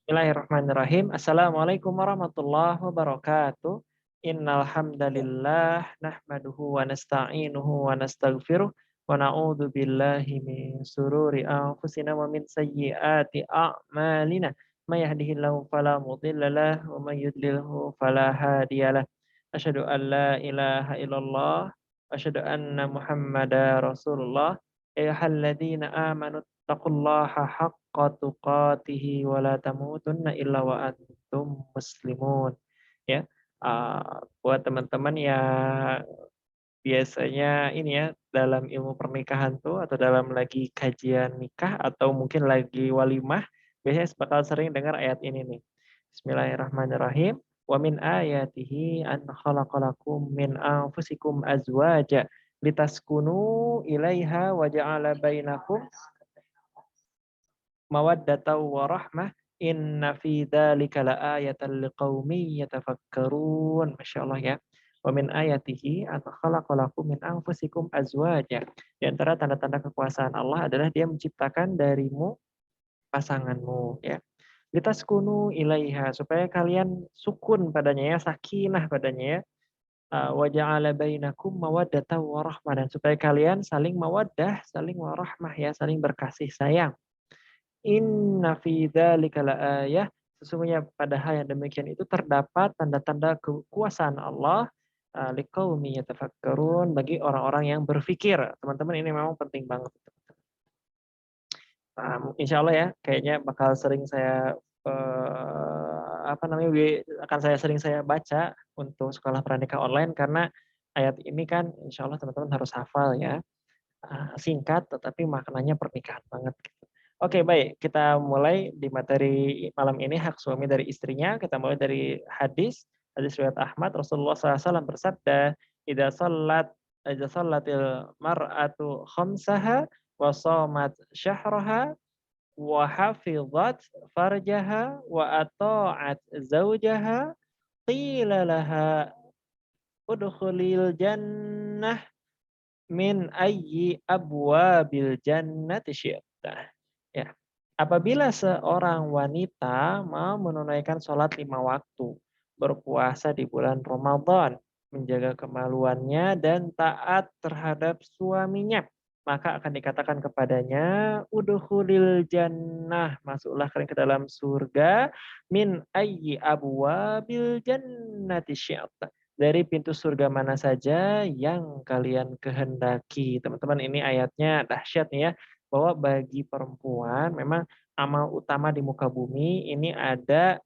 Bismillahirrahmanirrahim. Assalamualaikum warahmatullahi wabarakatuh. Innal hamdalillah nahmaduhu wa nasta'inuhu wa nastaghfiruh wa na'udzu billahi min sururi anfusina wa min sayyiati a'malina. May yahdihillahu fala mudilla lahu wa may yudlilhu fala hadiyalah. Asyhadu an la ilaha illallah wa asyhadu anna Muhammadar Rasulullah. Ya ayyuhalladzina amanu taqullaha haqqa tuqatihi wa la tamutunna illa wa antum muslimun. Ya, buat teman-teman yang biasanya ini ya, dalam ilmu pernikahan tuh atau dalam lagi kajian nikah atau mungkin lagi walimah, biasanya bakal sering dengar ayat ini nih. Bismillahirrahmanirrahim. Wa min ayatihi an khalaqalakum min anfusikum azwaja litaskunu ilaiha wa ja'ala bainakum mawaddatan wa rahmah inna fi dzalika laayatan liqaumin yatafakkarun. Masyaallah ya. Wa min ayatihi an khalaqalakum min anfusikum azwaja. Di antara tanda-tanda kekuasaan Allah adalah Dia menciptakan darimu pasanganmu ya. Litaskunu ilaiha supaya kalian sukun padanya ya, sakinah padanya ya. Wa ja'ala bainakum mawaddatan wa rahmah dan supaya kalian saling mawaddah, saling warahmah ya, saling berkasih sayang. Inna fi dzalika laayah, sesungguhnya pada hal yang demikian itu terdapat tanda-tanda kekuasaan Allah liqaumi yatafakkarun, bagi orang-orang yang berpikir. Teman-teman ini memang penting banget. Insya Allah ya, kayaknya bakal sering saya apa namanya akan sering saya baca untuk sekolah pranikah online karena ayat ini kan insya Allah teman-teman harus hafal ya. Singkat tetapi maknanya pernikahan banget gitu. Oke, baik, kita mulai di materi malam ini hak suami dari istrinya. Kita mulai dari hadis riwayat Ahmad. Rasulullah SAW bersabda, idza shallatil mar'atu khamsaha wa shamat syahraha wa hafizat farjaha wa ata'at zaujaha qila laha udkhulil jannah min ayyi abwabil jannati syi'ta. Ya. Apabila seorang wanita mau menunaikan sholat 5 waktu, berpuasa di bulan Ramadan, menjaga kemaluannya dan taat terhadap suaminya, maka akan dikatakan kepadanya, udkhulil jannah, masuklah kalian ke dalam surga, min ayyi abwabil jannati syi'ta, dari pintu surga mana saja yang kalian kehendaki. Teman-teman, ini ayatnya dahsyat nih ya, bahwa bagi perempuan memang amal utama di muka bumi ini ada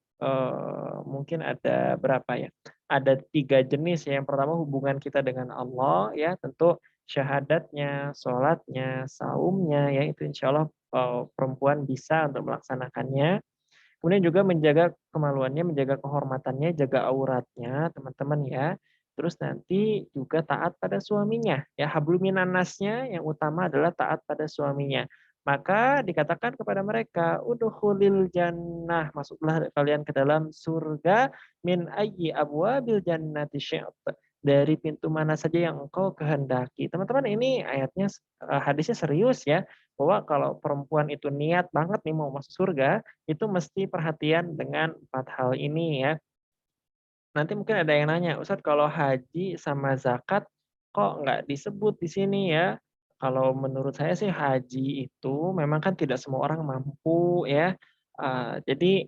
mungkin ada berapa ya? Ada 3 jenis ya. Yang pertama hubungan kita dengan Allah ya, tentu syahadatnya, sholatnya, saumnya ya, itu insya Allah perempuan bisa untuk melaksanakannya. Kemudian juga menjaga kemaluannya, menjaga kehormatannya, jaga auratnya, teman-teman ya. Terus nanti juga taat pada suaminya. Ya, hablum minan nasnya yang utama adalah taat pada suaminya. Maka dikatakan kepada mereka, udkhulil jannah, masuklah kalian ke dalam surga, min ayyi abwabil jannati syi'ta, dari pintu mana saja yang engkau kehendaki. Teman-teman, ini ayatnya hadisnya serius ya, bahwa kalau perempuan itu niat banget nih mau masuk surga, itu mesti perhatian dengan 4 hal ini ya. Nanti mungkin ada yang nanya, "Ustadz, kalau haji sama zakat kok nggak disebut di sini ya?" Kalau menurut saya sih haji itu memang kan tidak semua orang mampu ya, jadi,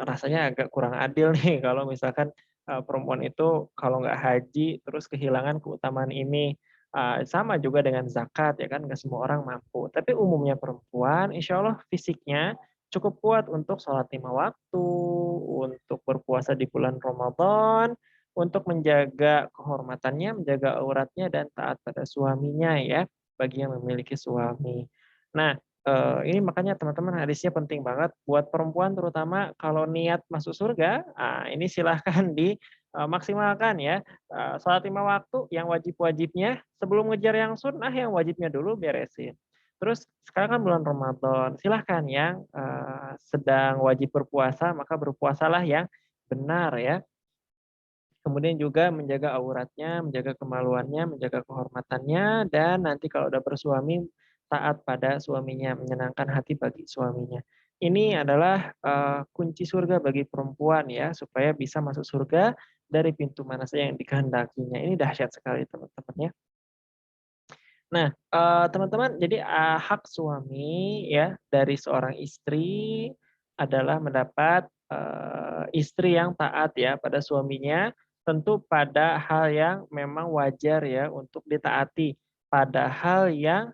rasanya agak kurang adil nih kalau misalkan, perempuan itu kalau nggak haji terus kehilangan keutamaan ini. Sama juga dengan zakat ya kan, nggak semua orang mampu. Tapi umumnya perempuan insya Allah fisiknya cukup kuat untuk sholat 5 waktu, untuk berpuasa di bulan Ramadan, untuk menjaga kehormatannya, menjaga auratnya, dan taat pada suaminya ya, bagi yang memiliki suami. Nah, ini makanya teman-teman hadisnya penting banget buat perempuan terutama kalau niat masuk surga, ini silahkan dimaksimalkan ya. Sholat 5 waktu yang wajib-wajibnya, sebelum ngejar yang sunnah, yang wajibnya dulu beresin. Terus sekarang kan bulan Ramadan, silahkan yang sedang wajib berpuasa, maka berpuasalah yang benar ya. Kemudian juga menjaga auratnya, menjaga kemaluannya, menjaga kehormatannya, dan nanti kalau udah bersuami, taat pada suaminya, menyenangkan hati bagi suaminya. Ini adalah kunci surga bagi perempuan ya, supaya bisa masuk surga dari pintu mana saja yang dikehendakinya. Ini dahsyat sekali teman-teman ya. Nah, teman-teman, jadi, hak suami ya dari seorang istri adalah mendapat, istri yang taat ya pada suaminya, tentu pada hal yang memang wajar ya untuk ditaati, pada hal yang,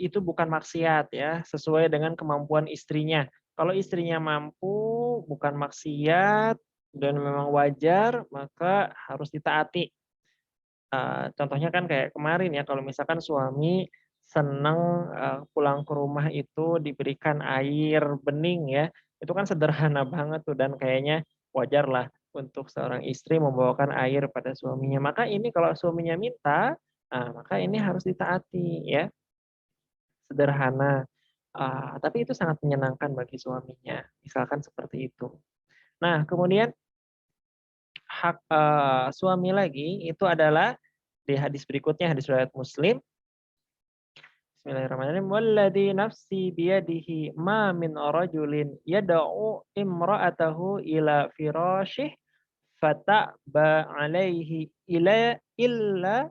itu bukan maksiat ya, sesuai dengan kemampuan istrinya. Kalau istrinya mampu, bukan maksiat, dan memang wajar, maka harus ditaati. Contohnya kan kayak kemarin ya, kalau misalkan suami seneng, pulang ke rumah itu diberikan air bening ya, itu kan sederhana banget tuh dan kayaknya wajarlah untuk seorang istri membawakan air pada suaminya. Maka ini kalau suaminya minta, maka ini harus ditaati ya, sederhana, tapi itu sangat menyenangkan bagi suaminya, misalkan seperti itu. Nah, kemudian hak, suami lagi itu adalah di hadis berikutnya, hadis riwayat Muslim. Bismillahirrahmanirrahim. Walladzi nafsi biyadihi ma min rajulin yad'u imra'atahu ila firasyih fata'ba alaihi illa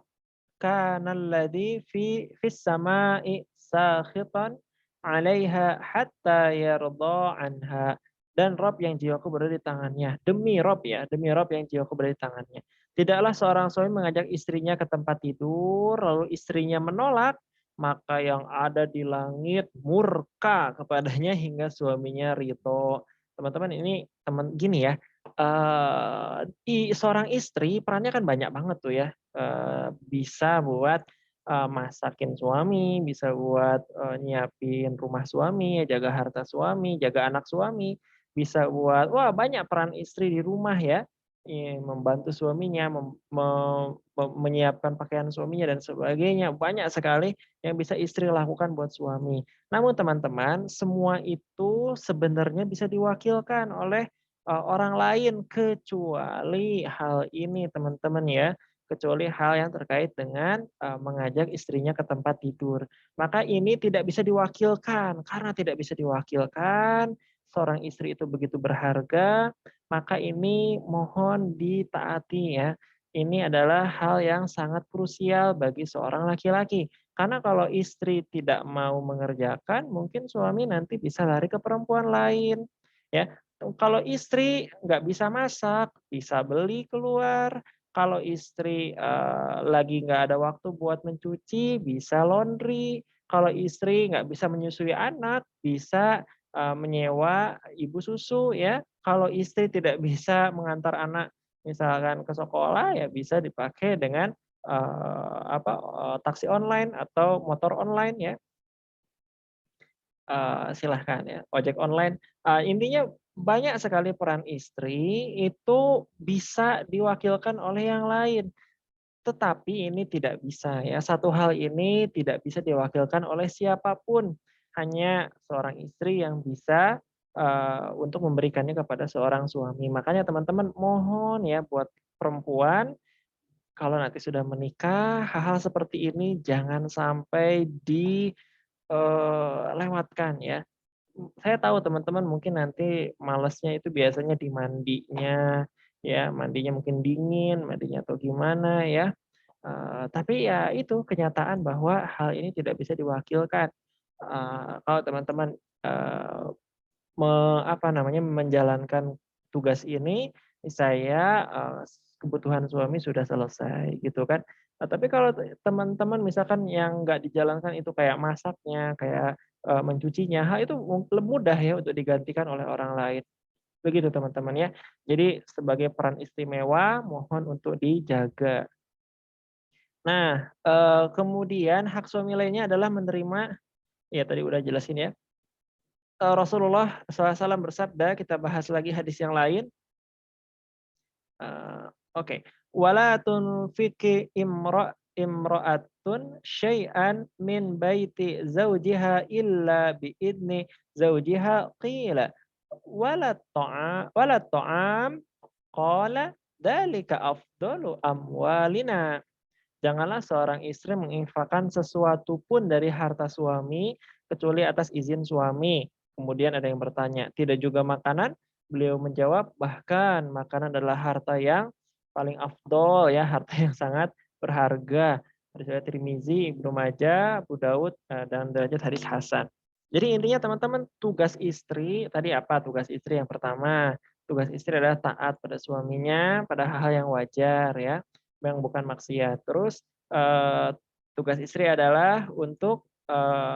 kana alladzi fis sama'i sakhitan 'alaiha hatta yarda anha. Dan Rob yang jiwaku berada di tangannya. Demi Rob ya, demi Rob yang jiwaku berada di tangannya. Tidaklah seorang suami mengajak istrinya ke tempat tidur, lalu istrinya menolak, maka yang ada di langit murka kepadanya hingga suaminya ridho. Teman-teman ini teman gini ya, seorang istri perannya kan banyak banget tuh ya, bisa buat, masakin suami, bisa buat, nyiapin rumah suami, jaga harta suami, jaga anak suami, bisa buat wah banyak peran istri di rumah ya, membantu suaminya, mem me me menyiapkan pakaian suaminya dan sebagainya, banyak sekali yang bisa istri lakukan buat suami. Namun teman-teman, semua itu sebenarnya bisa diwakilkan oleh, orang lain kecuali hal ini teman-teman ya, kecuali hal yang terkait dengan, mengajak istrinya ke tempat tidur. Maka ini tidak bisa diwakilkan, karena tidak bisa diwakilkan, seorang istri itu begitu berharga, maka ini mohon ditaati ya. Ini adalah hal yang sangat krusial bagi seorang laki-laki. Karena kalau istri tidak mau mengerjakan, mungkin suami nanti bisa lari ke perempuan lain, ya. Kalau istri nggak bisa masak, bisa beli keluar, kalau istri, lagi nggak ada waktu buat mencuci, bisa laundry. Kalau istri nggak bisa menyusui anak, bisa, menyewa ibu susu ya. Kalau istri tidak bisa mengantar anak misalkan ke sekolah, ya bisa dipakai dengan, taksi online atau motor online ya. Silahkan ya, ojek online. Intinya banyak sekali peran istri itu bisa diwakilkan oleh yang lain, tetapi ini tidak bisa ya, satu hal ini tidak bisa diwakilkan oleh siapapun, hanya seorang istri yang bisa, untuk memberikannya kepada seorang suami. Makanya teman-teman mohon ya buat perempuan, kalau nanti sudah menikah, hal-hal seperti ini jangan sampai lewatkan ya. Saya tahu teman-teman mungkin nanti malesnya itu biasanya di mandinya, ya, mandinya mungkin dingin, mandinya atau gimana ya, tapi ya itu kenyataan bahwa hal ini tidak bisa diwakilkan. Kalau teman-teman, eee, apa namanya, menjalankan tugas ini, saya, kebutuhan suami sudah selesai gitu kan. Tapi kalau teman-teman misalkan yang nggak dijalankan itu kayak masaknya, kayak, mencucinya, hal itu mudah ya untuk digantikan oleh orang lain. Begitu teman-teman ya. Jadi sebagai peran istimewa mohon untuk dijaga. Nah, kemudian hak suami lainnya adalah menerima ya tadi udah jelasin ya, Rasulullah SAW bersabda, kita bahas lagi hadis yang lain, oke, "Wala tunfiki imra'atun syai'an min baiti zawjiha illa biidni zawjiha." Qila, "Wala ta'am?" Qala, "Dzalika afdalu amwalina." Janganlah seorang istri menginfakkan sesuatu pun dari harta suami kecuali atas izin suami. Kemudian ada yang bertanya, tidak juga makanan? Beliau menjawab, bahkan makanan adalah harta yang paling afdol ya, harta yang sangat berharga. Hadis riwayat Tirmizi, Ibnu Majah, Abu Daud, dan derajat hadis hasan. Jadi intinya teman-teman, tugas istri, tadi apa tugas istri yang pertama? Tugas istri adalah taat pada suaminya, pada hal-hal yang wajar ya, yang bukan maksiat. Terus tugas istri adalah untuk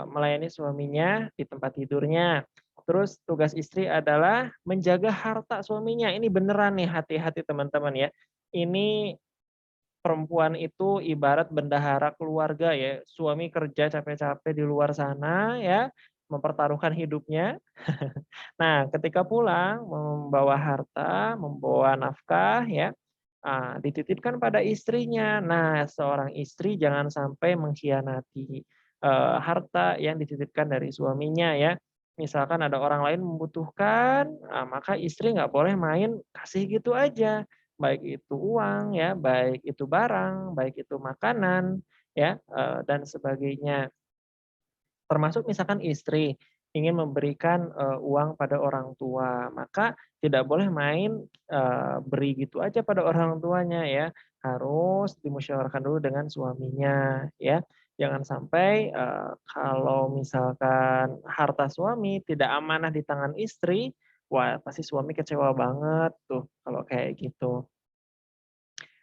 melayani suaminya di tempat tidurnya. Terus tugas istri adalah menjaga harta suaminya. Ini beneran nih, hati-hati teman-teman ya. Ini perempuan itu ibarat bendahara keluarga ya. Suami kerja capek-capek di luar sana ya, mempertaruhkan hidupnya. Nah, ketika pulang membawa harta, membawa nafkah ya, dititipkan pada istrinya. Nah, seorang istri jangan sampai mengkhianati, harta yang dititipkan dari suaminya ya. Misalkan ada orang lain membutuhkan, maka istri nggak boleh main kasih gitu aja. Baik itu uang ya, baik itu barang, baik itu makanan ya, dan sebagainya. Termasuk misalkan istri ingin memberikan, uang pada orang tua, maka tidak boleh main, beri gitu aja pada orang tuanya ya, harus dimusyawarahkan dulu dengan suaminya ya. Jangan sampai, kalau misalkan harta suami tidak amanah di tangan istri, wah pasti suami kecewa banget tuh kalau kayak gitu.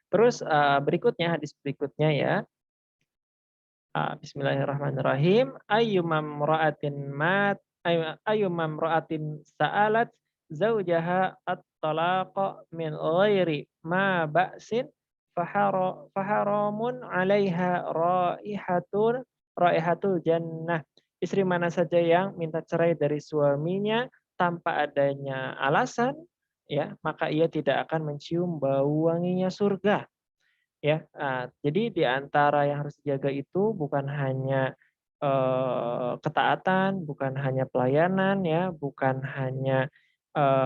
Terus, berikutnya, hadis berikutnya ya, bismillahirrahmanirrahim. Ayyumam ra'atin sa'alat zaujaha at-talaqa min ghairi ma ba'sin faharamun 'alaiha raihatul jannah. Istri mana saja yang minta cerai dari suaminya tanpa adanya alasan, ya, maka ia tidak akan mencium bau wanginya surga. Ya, jadi di antara yang harus dijaga itu bukan hanya, ketaatan, bukan hanya pelayanan ya, bukan hanya,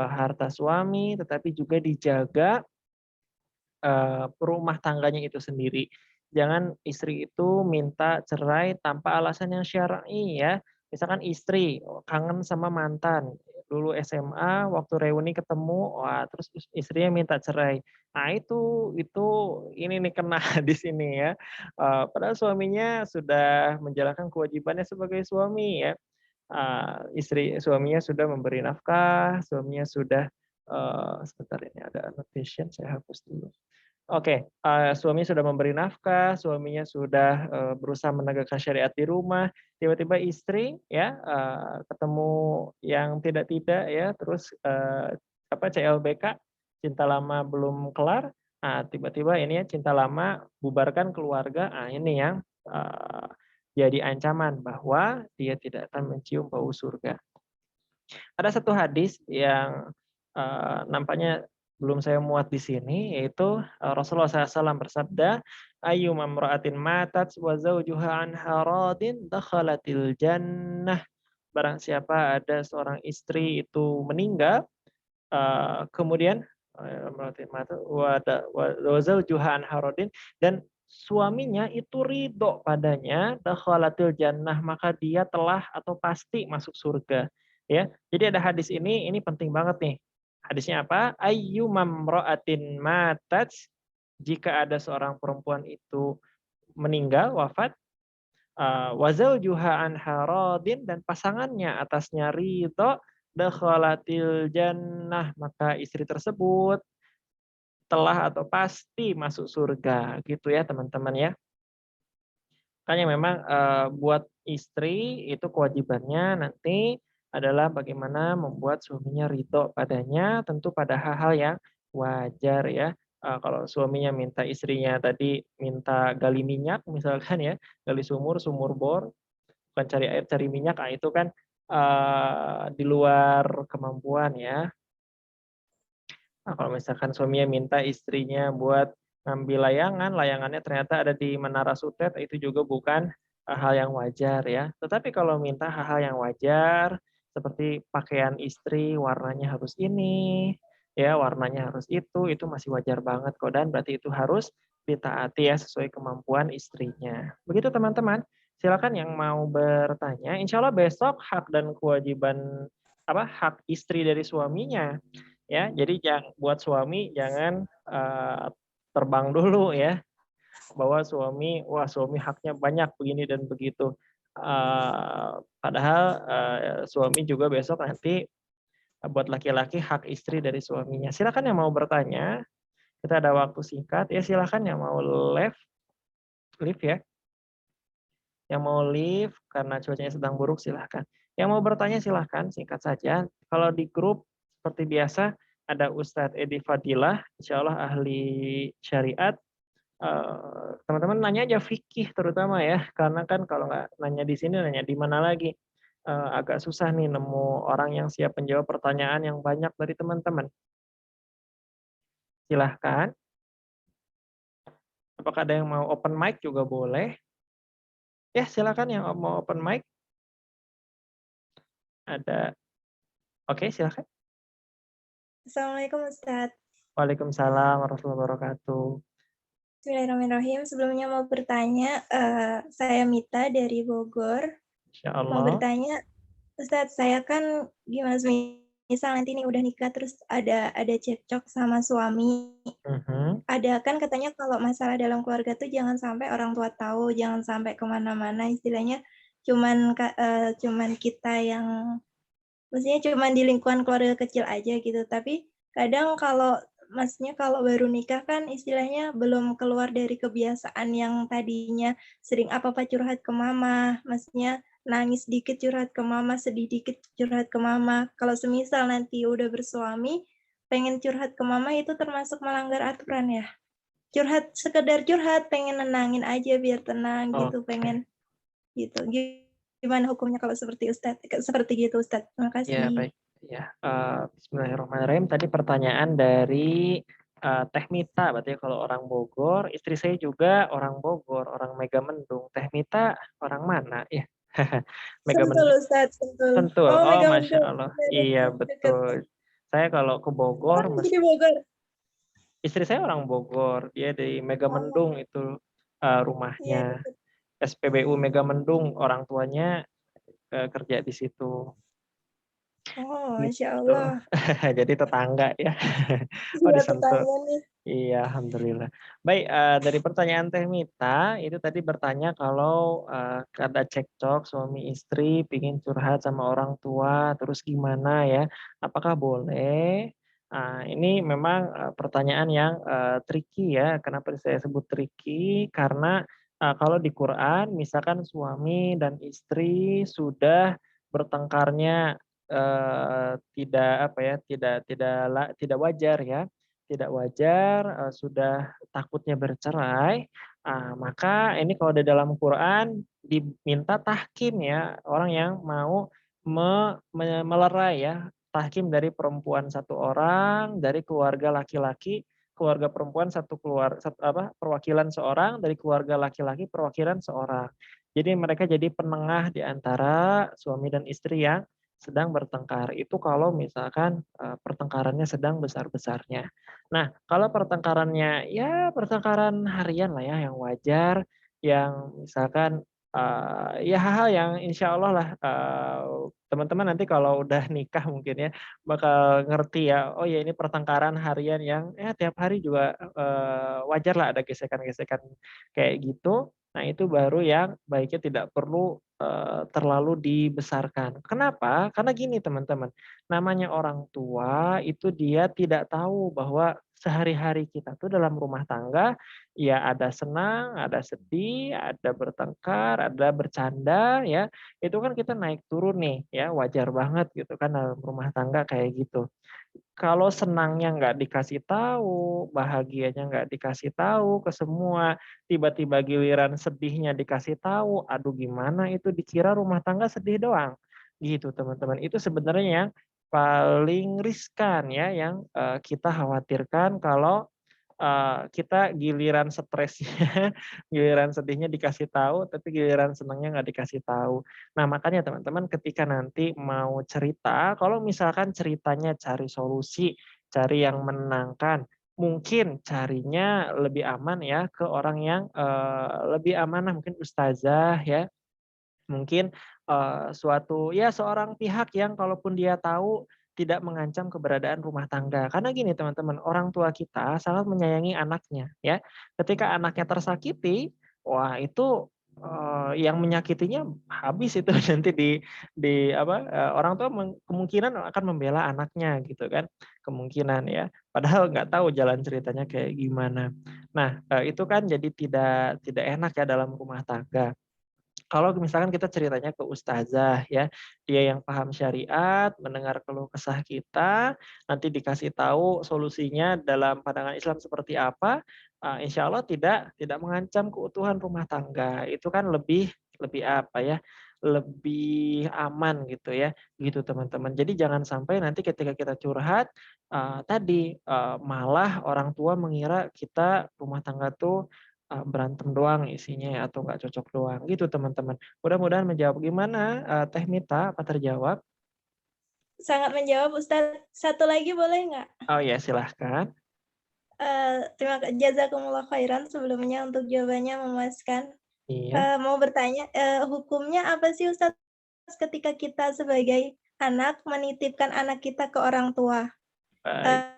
harta suami, tetapi juga dijaga rumah tangganya itu sendiri. Jangan istri itu minta cerai tanpa alasan yang syar'i ya. Misalkan istri kangen sama mantan, dulu SMA waktu reuni ketemu, wah terus istrinya minta cerai. Nah itu ini nih kena di sini ya. Padahal suaminya sudah menjalankan kewajibannya sebagai suami ya. Suaminya sudah memberi nafkah, suaminya sudah, sebentar ini ada annotation saya hapus dulu. Oke, suami sudah memberi nafkah, suaminya sudah, berusaha menegakkan syariat di rumah, tiba-tiba istri ya, ketemu yang tidak-tidak ya, terus, CLBK, cinta lama belum kelar, tiba-tiba ini ya cinta lama bubarkan keluarga, ini yang, jadi ancaman bahwa dia tidak akan mencium bau surga. Ada satu hadis yang, nampaknya belum saya muat di sini, yaitu, Rasulullah SAW bersabda, "Ayyuma imra'atin matat wa zawjuha anha radin dakhalatil jannah." Barang siapa ada seorang istri itu meninggal, kemudian, imra'atin matat wa zawjuha anha radin, dan suaminya itu ridho padanya, dakhalatil jannah, maka dia telah atau pasti masuk surga. Ya, jadi ada hadis ini penting banget nih. Hadisnya apa? Ayyumam ra'atin matat, jika ada seorang perempuan itu meninggal, wafat, wa zawjuha anha radin, dan pasangannya atasnya ridho, dakhalatil jannah, maka istri tersebut telah atau pasti masuk surga, gitu ya teman-teman ya. Makanya memang, buat istri itu kewajibannya nanti adalah bagaimana membuat suaminya ridho padanya, tentu pada hal-hal yang wajar ya. Kalau suaminya minta istrinya tadi minta gali minyak misalkan ya, gali sumur, sumur bor, bukan cari air, cari minyak, itu kan, di luar kemampuan ya. Kalau misalkan suaminya minta istrinya buat ngambil layangan, layangannya ternyata ada di Menara Sutet, itu juga bukan, hal yang wajar ya. Tetapi kalau minta hal-hal yang wajar, seperti pakaian istri warnanya harus ini, ya warnanya harus itu masih wajar banget kok, dan berarti itu harus ditaati ya sesuai kemampuan istrinya. Begitu teman-teman, Silakan yang mau bertanya, insya Allah besok hak dan kewajiban hak istri dari suaminya ya. Jadi buat suami jangan terbang dulu ya, bahwa wah suami haknya banyak begini dan begitu. Padahal suami juga besok nanti buat laki-laki hak istri dari suaminya. Silakan yang mau bertanya, kita ada waktu singkat ya, silakan yang mau live ya. Yang mau live karena cuacanya sedang buruk silahkan. Yang mau bertanya silahkan, singkat saja. Kalau di grup seperti biasa ada Ustadz Edi Fadilah, insya Allah ahli syariat. Teman-teman nanya aja fikih terutama ya, karena kan kalau nggak nanya di sini, nanya di mana lagi. Agak susah nih nemu orang yang siap menjawab pertanyaan yang banyak dari teman-teman. Silahkan. Apakah ada yang mau open mic juga boleh? Ya silakan yang mau open mic. Ada. Oke, silakan. Assalamualaikum Ustadz. Waalaikumsalam warahmatullahi wabarakatuh. Bismillahirrahmanirrahim. Sebelumnya mau bertanya, saya Mita dari Bogor. Insya Mau Allah. bertanya, Ustadz, saya kan gimana misal nanti nih udah nikah terus ada cekcok sama suami. Ada kan katanya kalau masalah dalam keluarga tuh jangan sampai orang tua tahu, jangan sampai kemana-mana. Istilahnya cuman kita yang, maksudnya cuman di lingkungan keluarga kecil aja gitu. Tapi kadang maksudnya kalau baru nikah kan istilahnya belum keluar dari kebiasaan yang tadinya sering apa-apa curhat ke mama, maksudnya nangis dikit curhat ke mama, sedih dikit curhat ke mama. Kalau semisal nanti udah bersuami, pengen curhat ke mama itu termasuk melanggar aturan ya? Sekedar curhat, pengen nenangin aja biar tenang gitu, pengen gitu. Gimana hukumnya kalau seperti gitu Ustadz? Terima Ya, kasih. baik. Ya, bismillahirrahmanirrahim. Tadi pertanyaan dari Teh Mita, berarti kalau orang Bogor, istri saya juga orang Bogor, orang Megamendung. Teh Mita orang mana ya? Sentul Megamendung. Ustadz, Sentul. Sentul. Oh, Oh, Masya Megamendung. Allah. Iya, Iya, deket. betul. Saya kalau ke Oh, Bogor, masih di Bogor. istri saya orang Bogor. Dia di Oh, Megamendung itu iya rumahnya. deket. SPBU Megamendung, orang tuanya kerja di situ. Oh, Masya Gitu. Allah. Jadi tetangga ya. Oh, Iya, disentuh. tetangga nih. Iya, alhamdulillah. Baik, dari pertanyaan Teh Mita, itu tadi bertanya kalau ada cekcok suami istri pingin curhat sama orang tua, terus gimana ya? Apakah boleh? Ini memang pertanyaan yang tricky ya. Kenapa saya sebut tricky? Karena kalau di Quran, misalkan suami dan istri sudah bertengkarnya tidak tidak wajar ya, tidak wajar, sudah takutnya bercerai, maka ini kalau di dalam Quran diminta tahkim ya, orang yang mau melerai ya, tahkim dari perempuan satu orang, dari keluarga laki-laki, keluarga perempuan perwakilan seorang, dari keluarga laki-laki perwakilan seorang. Jadi mereka jadi penengah di antara suami dan istri yang sedang bertengkar. Itu kalau misalkan pertengkarannya sedang besar-besarnya. Nah, kalau pertengkarannya ya pertengkaran harian lah ya yang wajar, yang misalkan ya hal-hal yang insya Allah lah teman-teman nanti kalau udah nikah mungkin ya bakal ngerti ya, oh ya ini pertengkaran harian yang ya tiap hari juga wajar lah ada gesekan-gesekan kayak gitu. Nah itu baru yang baiknya tidak perlu terlalu dibesarkan. Kenapa? Karena gini teman-teman, namanya orang tua itu dia tidak tahu bahwa sehari-hari kita tuh dalam rumah tangga, ya ada senang, ada sedih, ada bertengkar, ada bercanda ya. Itu kan kita naik turun nih ya, wajar banget gitu kan dalam rumah tangga kayak gitu. Kalau senangnya nggak dikasih tahu, bahagianya nggak dikasih tahu ke semua, tiba-tiba giliran sedihnya dikasih tahu, aduh gimana itu dikira rumah tangga sedih doang. Gitu teman-teman. Itu sebenarnya yang paling riskan ya, yang kita khawatirkan kalau kita giliran stresnya, giliran sedihnya dikasih tahu, tapi giliran senangnya nggak dikasih tahu. Nah, makanya teman-teman ketika nanti mau cerita, kalau misalkan ceritanya cari solusi, cari yang menenangkan, mungkin carinya lebih aman ya ke orang yang lebih amanah, mungkin ustazah ya, Mungkin, seorang pihak yang kalaupun dia tahu tidak mengancam keberadaan rumah tangga. Karena gini teman-teman, orang tua kita sangat menyayangi anaknya ya. Ketika anaknya tersakiti, wah itu, yang menyakitinya habis itu nanti orang tua kemungkinan akan membela anaknya gitu kan, kemungkinan ya. Padahal nggak tahu jalan ceritanya kayak gimana. Nah, itu kan jadi tidak tidak enak ya dalam rumah tangga. Kalau misalkan kita ceritanya ke ustazah ya, dia yang paham syariat, mendengar keluh kesah kita, nanti dikasih tahu solusinya dalam pandangan Islam seperti apa, insya Allah tidak mengancam keutuhan rumah tangga. Itu kan lebih lebih apa ya, lebih aman gitu ya, gitu teman-teman. Jadi jangan sampai nanti ketika kita curhat, malah orang tua mengira kita rumah tangga tuh berantem doang isinya ya atau nggak cocok doang, gitu teman-teman. Mudah-mudahan menjawab. Gimana, Teh Mita, apa terjawab? Sangat menjawab Ustadz. Satu lagi boleh nggak? Oh ya, silahkan. Jazakumullah khairan sebelumnya untuk jawabannya memuaskan. Iya, Mau bertanya, hukumnya apa sih Ustadz ketika kita sebagai anak menitipkan anak kita ke orang tua? baik.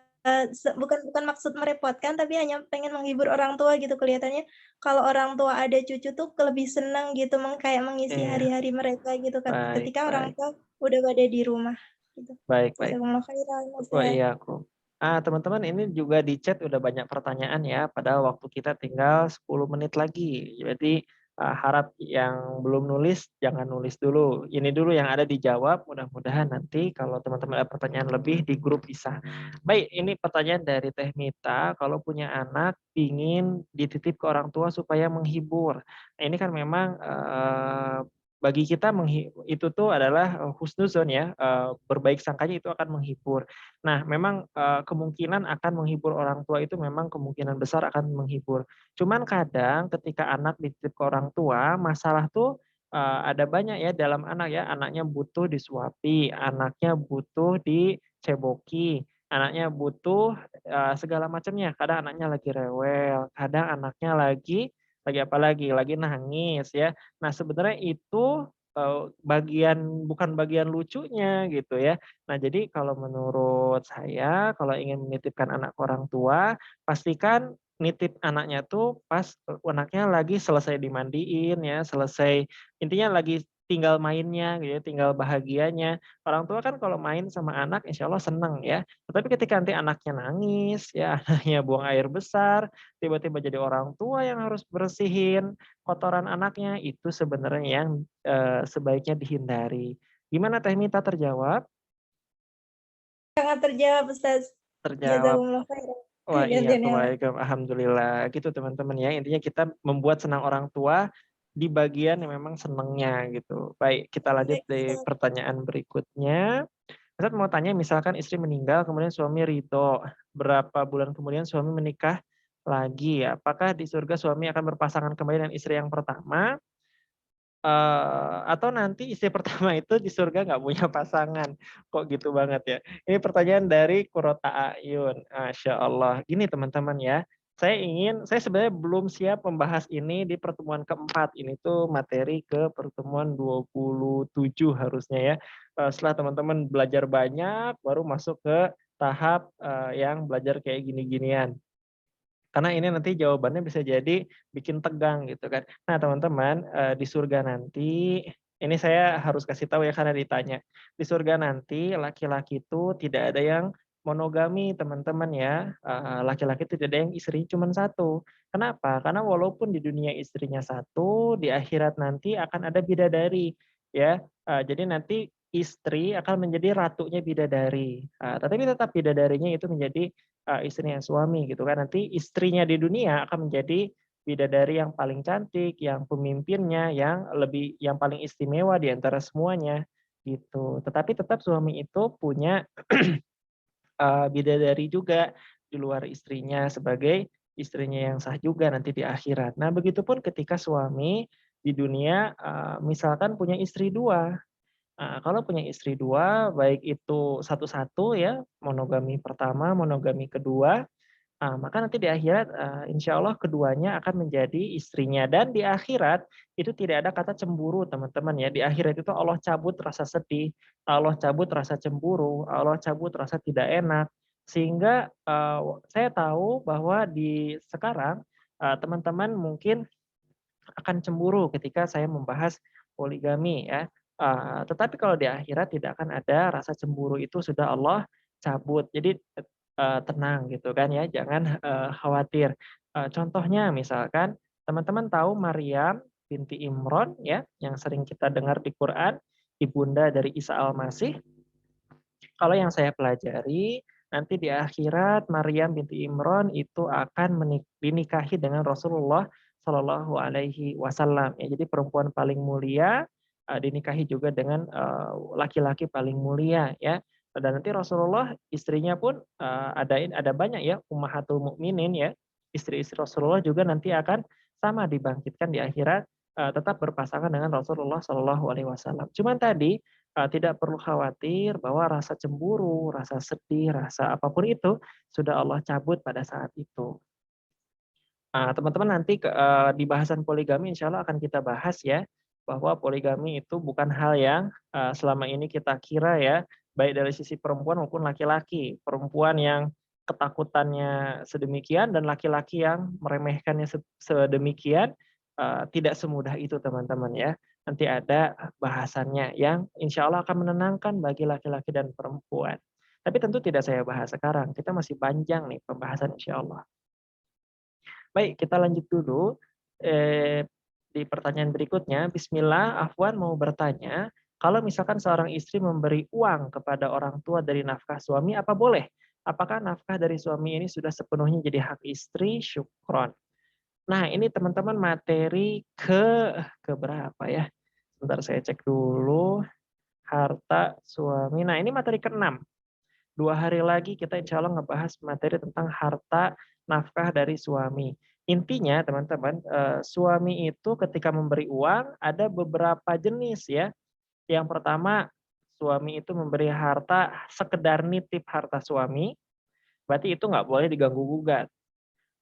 Bukan bukan maksud merepotkan, tapi hanya pengen menghibur orang tua gitu, kelihatannya kalau orang tua ada cucu tuh lebih senang gitu, kayak mengisi Iya, hari-hari mereka gitu baik ketika orang baik. tua udah pada di rumah, gitu. Baik baik. Jazakumullah khairan, Wah, Ustaz. iya aku. Teman-teman ini juga di chat udah banyak pertanyaan ya, padahal waktu kita tinggal 10 menit lagi. Jadi, harap yang belum nulis, jangan nulis dulu. Ini dulu yang ada dijawab, mudah-mudahan nanti kalau teman-teman ada pertanyaan lebih di grup bisa. Baik, ini pertanyaan dari Teh Mita, kalau punya anak ingin dititip ke orang tua supaya menghibur. Nah, ini kan memang, bagi kita itu tuh adalah, husnuzon ya, berbaik sangkanya itu akan menghibur. Nah, memang, kemungkinan akan menghibur orang tua itu memang kemungkinan besar akan menghibur. Cuman kadang ketika anak dititip ke orang tua, masalah tuh, ada banyak ya dalam anak ya, anaknya butuh disuapi, anaknya butuh diceboki, anaknya butuh, segala macamnya. Kadang anaknya lagi rewel, kadang anaknya lagi apa lagi nangis ya. Nah, sebenarnya itu, bukan bagian lucunya gitu ya. Nah, jadi kalau menurut saya, kalau ingin menitipkan anak ke orang tua, pastikan nitip anaknya tuh pas, anaknya lagi selesai dimandiin ya, intinya lagi tinggal mainnya gitu ya, tinggal bahagianya. Orang tua kan kalau main sama anak insya Allah seneng ya. Tetapi ketika nanti anaknya nangis ya, anaknya buang air besar, tiba-tiba jadi orang tua yang harus bersihin kotoran anaknya, itu sebenarnya yang, sebaiknya dihindari. Gimana Teh Mita, terjawab? Sangat terjawab Ustaz. Terjawab. Jazakumullah khairan. Wah iya, Gantian ya, Mas. alhamdulillah. Gitu teman-teman ya, intinya kita membuat senang orang tua di bagian yang memang senangnya gitu. Baik, kita lanjut Baik, di Ustaz. pertanyaan berikutnya. Ustaz mau tanya misalkan istri meninggal kemudian suami ridho, berapa bulan kemudian suami menikah lagi, apakah di surga suami akan berpasangan kembali dengan istri yang pertama? Atau nanti istri pertama itu di surga nggak punya pasangan, kok gitu banget ya? Ini pertanyaan dari Kurota Ayun, Masya Allah. Gini teman-teman ya, saya sebenarnya belum siap membahas ini di pertemuan keempat, ini tuh materi ke pertemuan 27 harusnya ya. Setelah teman-teman belajar banyak, baru masuk ke tahap, yang belajar kayak gini-ginian. Karena ini nanti jawabannya bisa jadi bikin tegang gitu kan. Nah teman-teman, di surga nanti, ini saya harus kasih tahu ya karena ditanya. Di surga nanti laki-laki itu tidak ada yang monogami teman-teman ya, laki-laki tidak ada yang istrinya cuma satu. Kenapa? Karena walaupun di dunia istrinya satu, di akhirat nanti akan ada bidadari ya, jadi nanti istri akan menjadi ratunya bidadari, tetapi tetap bidadarinya itu menjadi istrinya suami gitu kan. Nanti istrinya di dunia akan menjadi bidadari yang paling cantik, yang pemimpinnya, yang paling istimewa di antara semuanya, gitu. Tetapi tetap suami itu punya, bidadari juga di luar istrinya sebagai istrinya yang sah juga nanti di akhirat. Nah, begitupun ketika suami di dunia, misalkan punya istri 2. Kalau punya istri 2, baik itu satu-satu ya, monogami pertama, monogami kedua, Maka nanti di akhirat, insya Allah keduanya akan menjadi istrinya. Dan di akhirat itu tidak ada kata cemburu, teman-teman ya. Di akhirat itu Allah cabut rasa sedih, Allah cabut rasa cemburu, Allah cabut rasa tidak enak. Sehingga saya tahu bahwa di sekarang teman-teman mungkin akan cemburu ketika saya membahas poligami ya. Tetapi kalau di akhirat tidak akan ada rasa cemburu, itu sudah Allah cabut. Jadi tenang gitu kan ya, jangan khawatir. Contohnya misalkan teman-teman tahu Maryam binti Imron ya, yang sering kita dengar di Quran, ibunda dari Isa Al-Masih. Kalau yang saya pelajari, nanti di akhirat Maryam binti Imron itu akan dinikahi dengan Rasulullah Shallallahu Alaihi Wasallam. Ya, jadi perempuan paling mulia dinikahi juga dengan laki-laki paling mulia ya. Dan nanti Rasulullah istrinya pun ada banyak ya, ummahatul mukminin ya. Istri-istri Rasulullah juga nanti akan sama dibangkitkan di akhirat, tetap berpasangan dengan Rasulullah Shallallahu Alaihi Wasallam. Cuman tadi tidak perlu khawatir bahwa rasa cemburu, rasa sedih, rasa apapun itu sudah Allah cabut pada saat itu. Teman-teman nanti di bahasan poligami insya Allah akan kita bahas ya, bahwa poligami itu bukan hal yang selama ini kita kira ya, baik dari sisi perempuan maupun laki-laki. Perempuan yang ketakutannya sedemikian dan laki-laki yang meremehkannya sedemikian, tidak semudah itu teman-teman ya. Nanti ada bahasannya yang insya Allah akan menenangkan bagi laki-laki dan perempuan. Tapi tentu tidak saya bahas sekarang, kita masih panjang nih pembahasan insya Allah. Baik, kita lanjut dulu di pertanyaan berikutnya. Bismillah, Afwan mau bertanya, kalau misalkan seorang istri memberi uang kepada orang tua dari nafkah suami, apa boleh? Apakah nafkah dari suami ini sudah sepenuhnya jadi hak istri? Syukron. Nah, ini teman-teman materi ke berapa ya? Sebentar saya cek dulu. Harta suami. Nah, ini materi ke-6. 2 hari lagi kita insya Allah ngebahas materi tentang harta nafkah dari suami. Intinya teman-teman, suami itu ketika memberi uang ada beberapa jenis ya. Yang pertama, suami itu memberi harta sekedar nitip harta suami, berarti itu nggak boleh diganggu-gugat,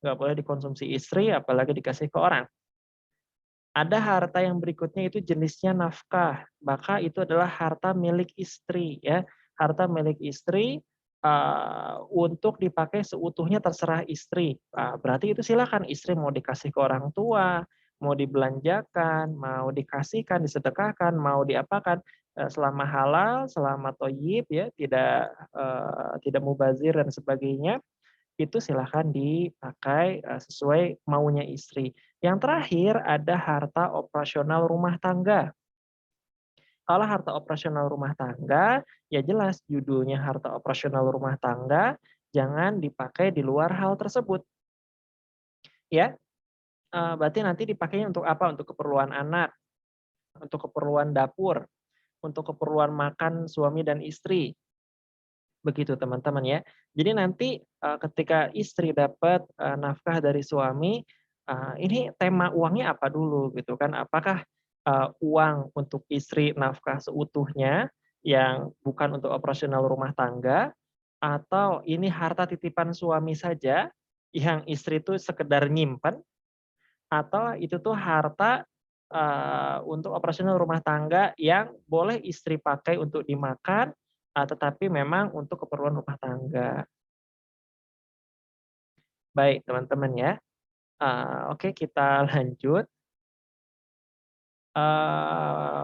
nggak boleh dikonsumsi istri, apalagi dikasih ke orang. Ada harta yang berikutnya itu jenisnya nafkah, maka itu adalah harta milik istri ya. Harta milik istri untuk dipakai seutuhnya terserah istri. Berarti itu silakan istri mau dikasih ke orang tua, mau dibelanjakan, mau dikasihkan, disedekahkan, mau diapakan, selama halal, selama thayyib ya, tidak mubazir dan sebagainya, itu silahkan dipakai sesuai maunya istri. Yang terakhir ada harta operasional rumah tangga. Kalau harta operasional rumah tangga, ya jelas judulnya harta operasional rumah tangga, jangan dipakai di luar hal tersebut. Ya, berarti nanti dipakainya untuk apa? Untuk keperluan anak, untuk keperluan dapur, untuk keperluan makan suami dan istri. Begitu teman-teman ya. Jadi nanti ketika istri dapat nafkah dari suami, ini tema uangnya apa dulu gitu kan? Apakah uang untuk istri nafkah seutuhnya yang bukan untuk operasional rumah tangga, atau ini harta titipan suami saja yang istri itu sekedar nyimpen, atau itu tuh harta untuk operasional rumah tangga yang boleh istri pakai untuk dimakan, tetapi memang untuk keperluan rumah tangga. Baik teman-teman ya, oke kita lanjut.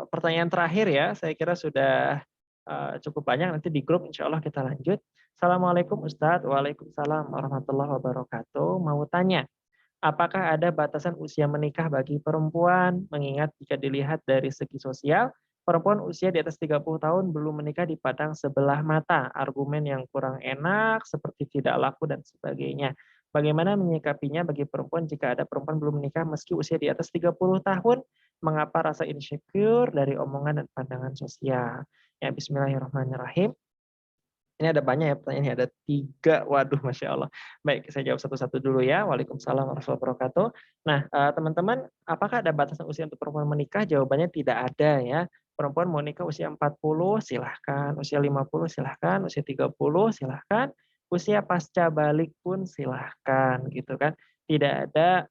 Pertanyaan terakhir ya, saya kira sudah cukup banyak, nanti di grup insya Allah kita lanjut. Assalamualaikum Ustadz, waalaikumsalam warahmatullahi wabarakatuh. Mau tanya, apakah ada batasan usia menikah bagi perempuan? Mengingat jika dilihat dari segi sosial, perempuan usia di atas 30 tahun belum menikah dipandang sebelah mata. Argumen yang kurang enak, seperti tidak laku dan sebagainya. Bagaimana menyikapinya bagi perempuan jika ada perempuan belum menikah meski usia di atas 30 tahun? Mengapa rasa insecure dari omongan dan pandangan sosial? Ya, bismillahirrahmanirrahim. Ini ada banyak ya pertanyaan, ini ada 3. Waduh, Masya Allah. Baik, saya jawab satu-satu dulu ya. Waalaikumsalam warahmatullahi wabarakatuh. Nah, teman-teman, apakah ada batasan usia untuk perempuan menikah? Jawabannya tidak ada ya. Perempuan mau nikah usia 40, silahkan. Usia 50, silahkan. Usia 30, silahkan. Usia pasca balik pun silahkan gitu kan. Tidak ada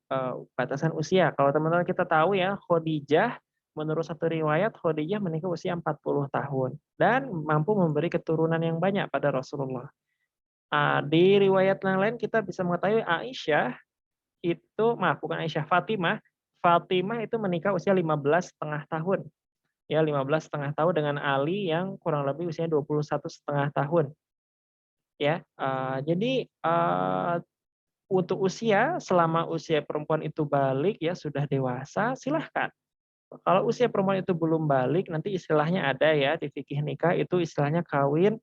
batasan usia. Kalau teman-teman kita tahu ya, Khadijah, menurut satu riwayat Khadijah menikah usia 40 tahun dan mampu memberi keturunan yang banyak pada Rasulullah. Di riwayat yang lain kita bisa mengetahui Aisyah itu, maaf bukan Aisyah, Fatimah. Fatimah itu menikah usia 15,5 tahun. Ya, 15,5 tahun dengan Ali yang kurang lebih usianya 21,5 tahun. Ya, jadi untuk usia, selama usia perempuan itu balik ya sudah dewasa, silahkan. Kalau usia perempuan itu belum balik, nanti istilahnya ada ya di fikih nikah itu istilahnya kawin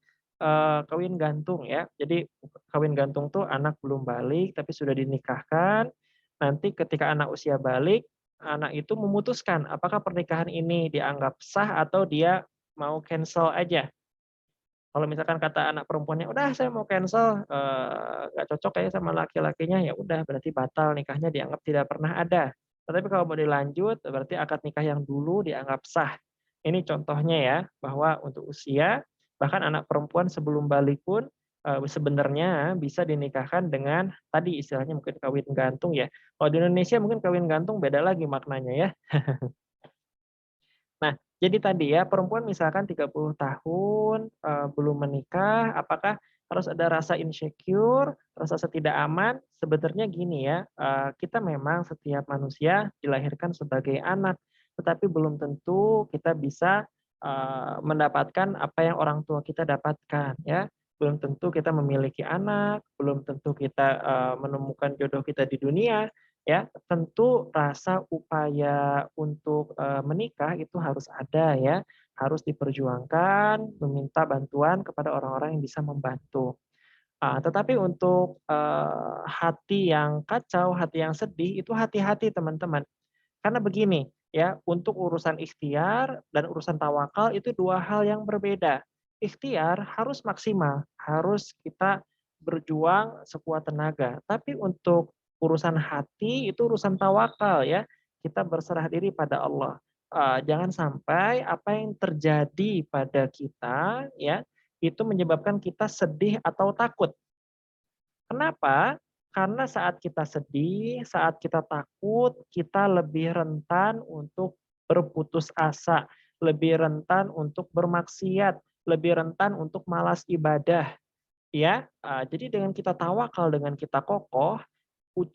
gantung ya. Jadi kawin gantung tuh anak belum balik tapi sudah dinikahkan. Nanti ketika anak usia balik, anak itu memutuskan apakah pernikahan ini dianggap sah atau dia mau cancel aja. Kalau misalkan kata anak perempuannya, "Udah saya mau cancel, nggak cocok kayaknya sama laki-lakinya," ya udah berarti batal nikahnya dianggap tidak pernah ada. Tetapi kalau mau dilanjut, berarti akad nikah yang dulu dianggap sah. Ini contohnya ya, bahwa untuk usia, bahkan anak perempuan sebelum balik pun, sebenarnya bisa dinikahkan dengan tadi istilahnya mungkin kawin gantung ya. Kalau di Indonesia mungkin kawin gantung beda lagi maknanya ya. Nah, jadi tadi ya, perempuan misalkan 30 tahun, belum menikah, apakah harus ada rasa insecure, rasa tidak aman? Sebenarnya gini ya, kita memang setiap manusia dilahirkan sebagai anak, tetapi belum tentu kita bisa, mendapatkan apa yang orang tua kita dapatkan ya. Belum tentu kita memiliki anak, belum tentu kita, menemukan jodoh kita di dunia, ya, tentu rasa upaya untuk, menikah itu harus ada ya, harus diperjuangkan, meminta bantuan kepada orang-orang yang bisa membantu. Tetapi untuk, hati yang kacau, hati yang sedih, itu hati-hati teman-teman. Karena begini, ya, untuk urusan ikhtiar dan urusan tawakal itu 2 hal yang berbeda. Ikhtiar harus maksimal, harus kita berjuang sekuat tenaga. Tapi untuk urusan hati itu urusan tawakal ya, kita berserah diri pada Allah. Jangan sampai apa yang terjadi pada kita ya, itu menyebabkan kita sedih atau takut. Kenapa? Karena saat kita sedih, saat kita takut, kita lebih rentan untuk berputus asa, lebih rentan untuk bermaksiat, lebih rentan untuk malas ibadah, ya. Jadi dengan kita tawakal, dengan kita kokoh,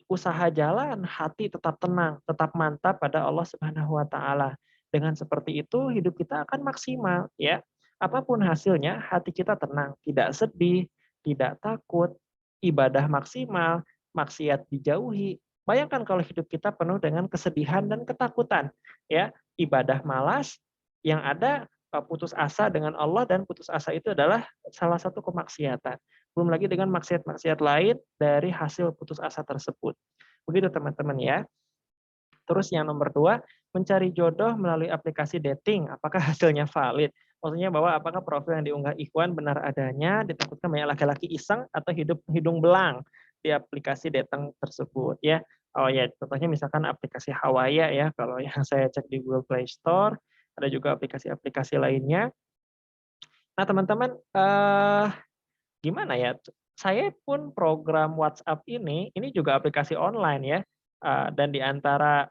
usaha jalan, hati tetap tenang, tetap mantap pada Allah Subhanahu wa taala. Dengan seperti itu hidup kita akan maksimal, ya. Apapun hasilnya, hati kita tenang, tidak sedih, tidak takut, ibadah maksimal, maksiat dijauhi. Bayangkan kalau hidup kita penuh dengan kesedihan dan ketakutan, ya. Ibadah malas, yang ada putus asa dengan Allah dan putus asa itu adalah salah satu kemaksiatan. Belum lagi dengan maksiat-maksiat lain dari hasil putus asa tersebut. Begitu teman-teman ya. Terus yang nomor 2, mencari jodoh melalui aplikasi dating, apakah hasilnya valid? Maksudnya bahwa apakah profil yang diunggah Ikhwan benar adanya, ditakutkan banyak laki-laki iseng atau hidung belang di aplikasi dating tersebut ya. Oh ya, contohnya misalkan aplikasi Hawaya ya, kalau yang saya cek di Google Play Store, ada juga aplikasi-aplikasi lainnya. Nah teman-teman, gimana ya, saya pun program WhatsApp ini juga aplikasi online ya, dan di antara,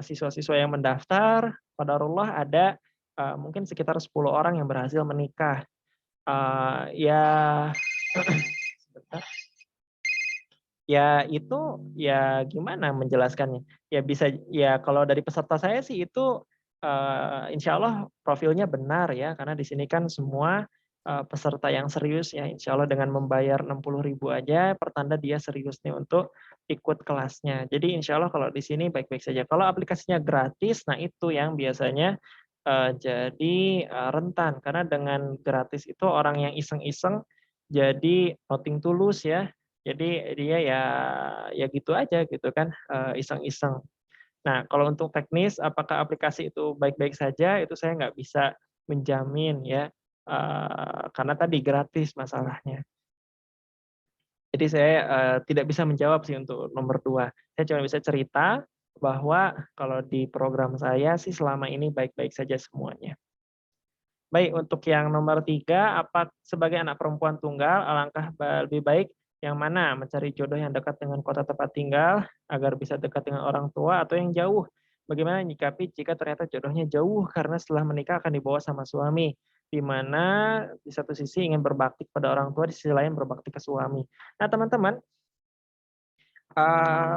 siswa-siswa yang mendaftar, qadarullah ada, mungkin sekitar 10 orang yang berhasil menikah. Ya sebentar, ya itu, ya gimana menjelaskannya, ya bisa ya kalau dari peserta saya sih itu, insya Allah profilnya benar ya, karena di sini kan semua peserta yang serius ya, insya Allah dengan membayar 60.000 aja, pertanda dia serius nih untuk ikut kelasnya. Jadi insya Allah kalau di sini baik-baik saja. Kalau aplikasinya gratis, nah itu yang biasanya jadi rentan, karena dengan gratis itu orang yang iseng-iseng jadi nothing tulus ya. Jadi dia ya gitu aja gitu kan, iseng-iseng. Nah, kalau untuk teknis apakah aplikasi itu baik-baik saja, itu saya nggak bisa menjamin ya, karena tadi gratis masalahnya. Jadi saya, tidak bisa menjawab sih untuk nomor 2. Saya cuma bisa cerita bahwa kalau di program saya sih selama ini baik-baik saja semuanya. Baik, untuk yang nomor 3, apa sebagai anak perempuan tunggal, alangkah lebih baik yang mana? Mencari jodoh yang dekat dengan kota tempat tinggal, agar bisa dekat dengan orang tua, atau yang jauh? Bagaimana menyikapi jika ternyata jodohnya jauh karena setelah menikah akan dibawa sama suami, di mana di satu sisi ingin berbakti kepada orang tua, di sisi lain berbakti ke suami. Nah, teman-teman,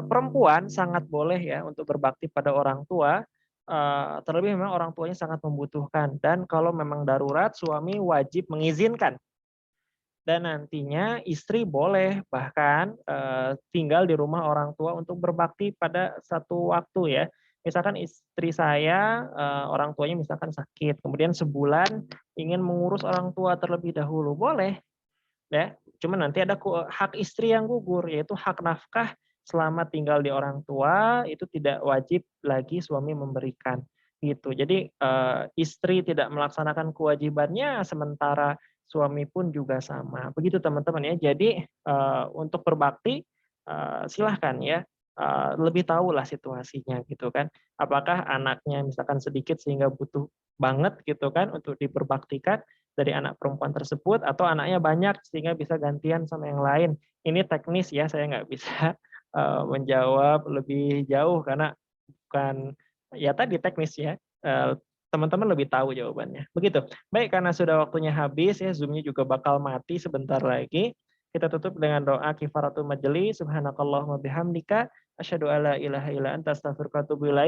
perempuan sangat boleh ya untuk berbakti pada orang tua, terlebih memang orang tuanya sangat membutuhkan dan kalau memang darurat suami wajib mengizinkan. Dan nantinya istri boleh bahkan, tinggal di rumah orang tua untuk berbakti pada satu waktu ya. Misalkan istri saya, orang tuanya misalkan sakit, kemudian sebulan ingin mengurus orang tua terlebih dahulu, boleh. Ya, cuma nanti ada hak istri yang gugur, yaitu hak nafkah selama tinggal di orang tua, itu tidak wajib lagi suami memberikan, gitu. Jadi, istri tidak melaksanakan kewajibannya, sementara suami pun juga sama. Begitu teman-teman ya. Jadi, untuk berbakti, silahkan ya, lebih tahulah situasinya gitu kan. Apakah anaknya misalkan sedikit sehingga butuh banget gitu kan untuk diberbaktikan, dari anak perempuan tersebut atau anaknya banyak sehingga bisa gantian sama yang lain. Ini teknis ya, saya nggak bisa, menjawab lebih jauh karena bukan ya tadi teknis ya, teman-teman lebih tahu jawabannya, begitu. Baik, karena sudah waktunya habis ya, Zoom-nya juga bakal mati sebentar lagi. Kita tutup dengan doa kifaratul majelis, subhanakallahumma bihamdika, asyhadu alla ilaha illa anta astaghfiruka wa atubu ilaik.